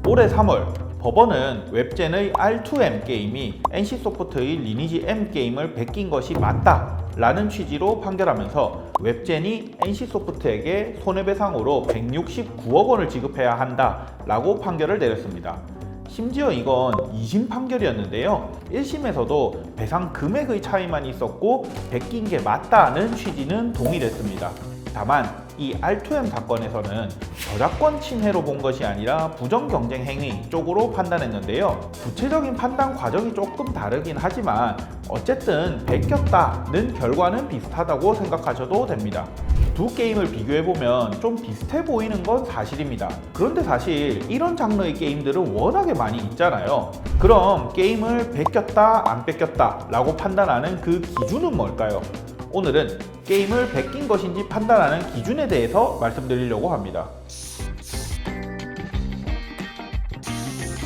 올해 3월 법원은 웹젠의 R2M 게임이 NC소프트의 리니지 M 게임을 베낀 것이 맞다 라는 취지로 판결하면서 웹젠이 NC소프트에게 손해배상으로 169억 원을 지급해야 한다 라고 판결을 내렸습니다. 심지어 이건 2심 판결이었는데요. 1심에서도 배상 금액의 차이만 있었고 베낀 게 맞다는 취지는 동일했습니다. 다만 이 R2M 사건에서는 저작권 침해로 본 것이 아니라 부정경쟁 행위 쪽으로 판단했는데요. 구체적인 판단 과정이 조금 다르긴 하지만 어쨌든 베꼈다는 결과는 비슷하다고 생각하셔도 됩니다. 두 게임을 비교해보면 좀 비슷해 보이는 건 사실입니다. 그런데 사실 이런 장르의 게임들은 워낙에 많이 있잖아요. 그럼 게임을 베꼈다 안 베꼈다 라고 판단하는 그 기준은 뭘까요? 오늘은 게임을 베낀 것인지 판단하는 기준에 대해서 말씀드리려고 합니다.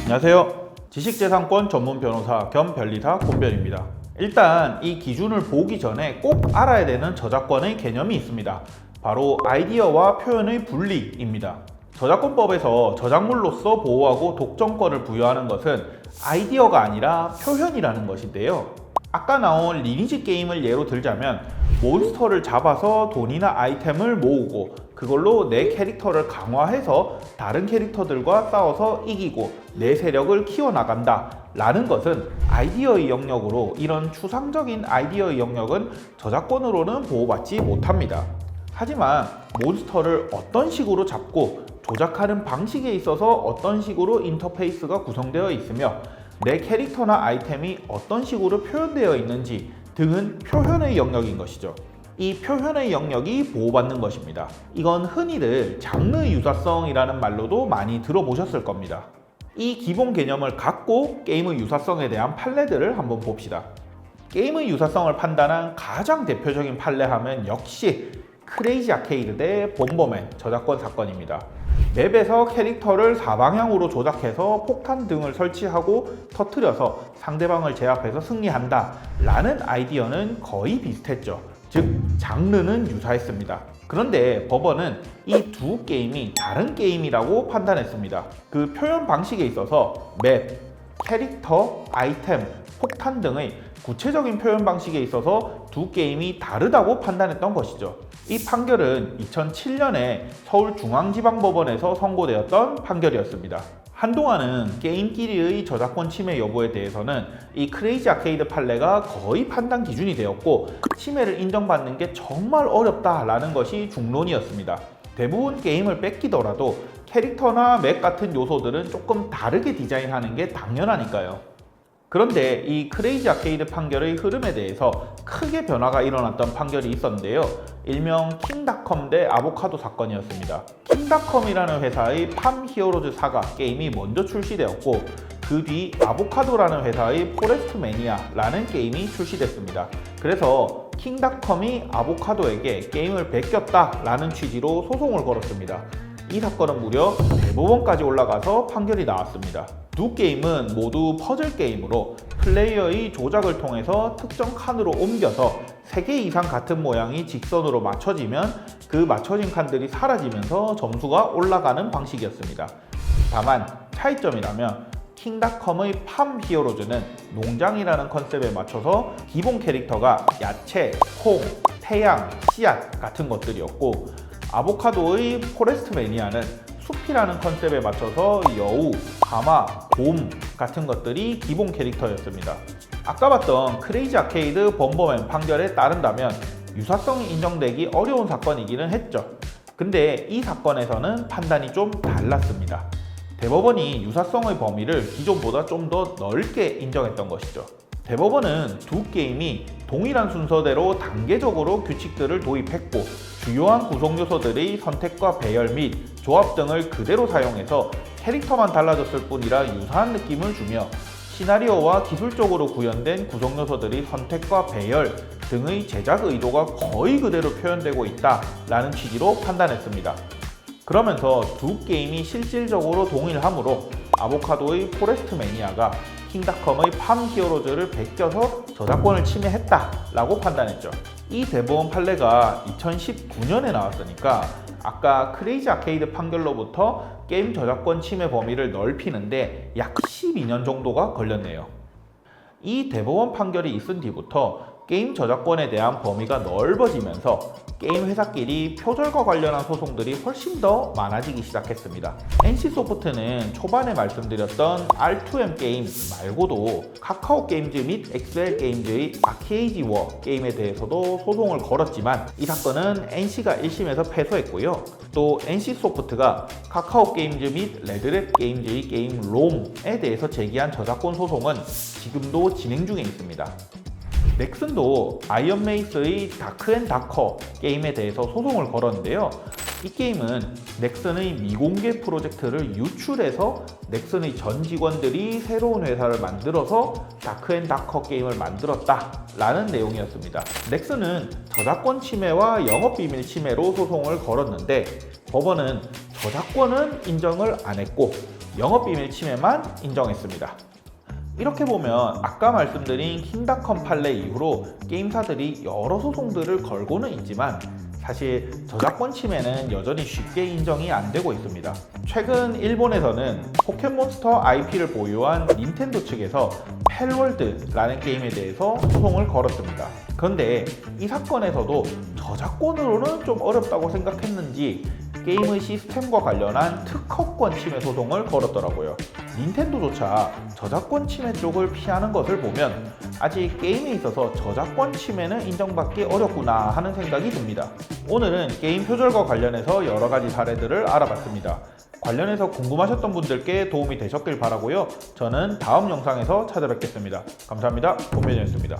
안녕하세요. 지식재산권 전문 변호사 겸 변리사 곤변입니다. 일단 이 기준을 보기 전에 꼭 알아야 되는 저작권의 개념이 있습니다. 바로 아이디어와 표현의 분리입니다. 저작권법에서 저작물로서 보호하고 독점권을 부여하는 것은 아이디어가 아니라 표현이라는 것인데요. 아까 나온 리니지 게임을 예로 들자면 몬스터를 잡아서 돈이나 아이템을 모으고 그걸로 내 캐릭터를 강화해서 다른 캐릭터들과 싸워서 이기고 내 세력을 키워나간다 라는 것은 아이디어의 영역으로, 이런 추상적인 아이디어의 영역은 저작권으로는 보호받지 못합니다. 하지만 몬스터를 어떤 식으로 잡고 조작하는 방식에 있어서 어떤 식으로 인터페이스가 구성되어 있으며 내 캐릭터나 아이템이 어떤 식으로 표현되어 있는지 등은 표현의 영역인 것이죠. 이 표현의 영역이 보호받는 것입니다. 이건 흔히들 장르 유사성이라는 말로도 많이 들어보셨을 겁니다. 이 기본 개념을 갖고 게임의 유사성에 대한 판례들을 한번 봅시다. 게임의 유사성을 판단한 가장 대표적인 판례하면 역시 크레이지 아케이드 대 bomberman 저작권 사건입니다. 맵에서 캐릭터를 사방향으로 조작해서 폭탄 등을 설치하고 터뜨려서 상대방을 제압해서 승리한다 라는 아이디어는 거의 비슷했죠. 즉 장르는 유사했습니다. 그런데 법원은 이 두 게임이 다른 게임이라고 판단했습니다. 그 표현 방식에 있어서 맵, 캐릭터, 아이템, 폭탄 등의 구체적인 표현 방식에 있어서 두 게임이 다르다고 판단했던 것이죠. 이 판결은 2007년에 서울중앙지방법원에서 선고되었던 판결이었습니다. 한동안은 게임끼리의 저작권 침해 여부에 대해서는 이 크레이지 아케이드 판례가 거의 판단 기준이 되었고 침해를 인정받는 게 정말 어렵다라는 것이 중론이었습니다. 대부분 게임을 뺏기더라도 캐릭터나 맵 같은 요소들은 조금 다르게 디자인하는 게 당연하니까요. 그런데 이 크레이지 아케이드 판결의 흐름에 대해서 크게 변화가 일어났던 판결이 있었는데요. 일명 킹닷컴 대 아보카도 사건이었습니다. 킹닷컴이라는 회사의 팜 히어로즈 사가 게임이 먼저 출시되었고 그 뒤 아보카도라는 회사의 포레스트 매니아라는 게임이 출시됐습니다. 그래서 킹닷컴이 아보카도에게 게임을 베꼈다라는 취지로 소송을 걸었습니다. 이 사건은 무려 대법원까지 올라가서 판결이 나왔습니다. 두 게임은 모두 퍼즐 게임으로 플레이어의 조작을 통해서 특정 칸으로 옮겨서 3개 이상 같은 모양이 직선으로 맞춰지면 그 맞춰진 칸들이 사라지면서 점수가 올라가는 방식이었습니다. 다만 차이점이라면 킹닷컴의 팜 히어로즈는 농장이라는 컨셉에 맞춰서 기본 캐릭터가 야채, 콩, 태양, 씨앗 같은 것들이었고 아보카도의 포레스트 매니아는 숲이라는 컨셉에 맞춰서 여우, 가마, 곰 같은 것들이 기본 캐릭터였습니다. 아까 봤던 크레이지 아케이드 범버맨 판결에 따른다면 유사성이 인정되기 어려운 사건이기는 했죠. 근데 이 사건에서는 판단이 좀 달랐습니다. 대법원이 유사성의 범위를 기존보다 좀 더 넓게 인정했던 것이죠. 대법원은 두 게임이 동일한 순서대로 단계적으로 규칙들을 도입했고 주요한 구성 요소들의 선택과 배열 및 조합 등을 그대로 사용해서 캐릭터만 달라졌을 뿐이라 유사한 느낌을 주며 시나리오와 기술적으로 구현된 구성 요소들의 선택과 배열 등의 제작 의도가 거의 그대로 표현되고 있다라는 취지로 판단했습니다. 그러면서 두 게임이 실질적으로 동일하므로 아보카도의 포레스트 매니아가 킹닷컴의 팜 히어로즈를 베껴서 저작권을 침해했다라고 판단했죠. 이 대법원 판례가 2019년에 나왔으니까 아까 크레이지 아케이드 판결로부터 게임 저작권 침해 범위를 넓히는데 약 12년 정도가 걸렸네요. 이 대법원 판결이 있은 뒤부터 게임 저작권에 대한 범위가 넓어지면서 게임 회사끼리 표절과 관련한 소송들이 훨씬 더 많아지기 시작했습니다. NC소프트는 초반에 말씀드렸던 R2M 게임 말고도 카카오 게임즈 및 엑스엘 게임즈의 아케이지 워 게임에 대해서도 소송을 걸었지만 이 사건은 NC가 1심에서 패소했고요. 또 NC소프트가 카카오 게임즈 및 레드렛 게임즈의 게임 롬에 대해서 제기한 저작권 소송은 지금도 진행 중에 있습니다. 넥슨도 아이언메이스의 다크앤다커 게임에 대해서 소송을 걸었는데요. 이 게임은 넥슨의 미공개 프로젝트를 유출해서 넥슨의 전 직원들이 새로운 회사를 만들어서 다크앤다커 게임을 만들었다 라는 내용이었습니다. 넥슨은 저작권 침해와 영업비밀 침해로 소송을 걸었는데 법원은 저작권은 인정을 안 했고 영업비밀 침해만 인정했습니다. 이렇게 보면 아까 말씀드린 킹닷컴 판례 이후로 게임사들이 여러 소송들을 걸고는 있지만 사실 저작권 침해는 여전히 쉽게 인정이 안 되고 있습니다. 최근 일본에서는 포켓몬스터 IP를 보유한 닌텐도 측에서 펠월드라는 게임에 대해서 소송을 걸었습니다. 그런데 이 사건에서도 저작권으로는 좀 어렵다고 생각했는지 게임의 시스템과 관련한 특허권 침해 소송을 걸었더라고요. 닌텐도조차 저작권 침해 쪽을 피하는 것을 보면 아직 게임에 있어서 저작권 침해는 인정받기 어렵구나 하는 생각이 듭니다. 오늘은 게임 표절과 관련해서 여러 가지 사례들을 알아봤습니다. 관련해서 궁금하셨던 분들께 도움이 되셨길 바라고요. 저는 다음 영상에서 찾아뵙겠습니다. 감사합니다. 권면이었습니다.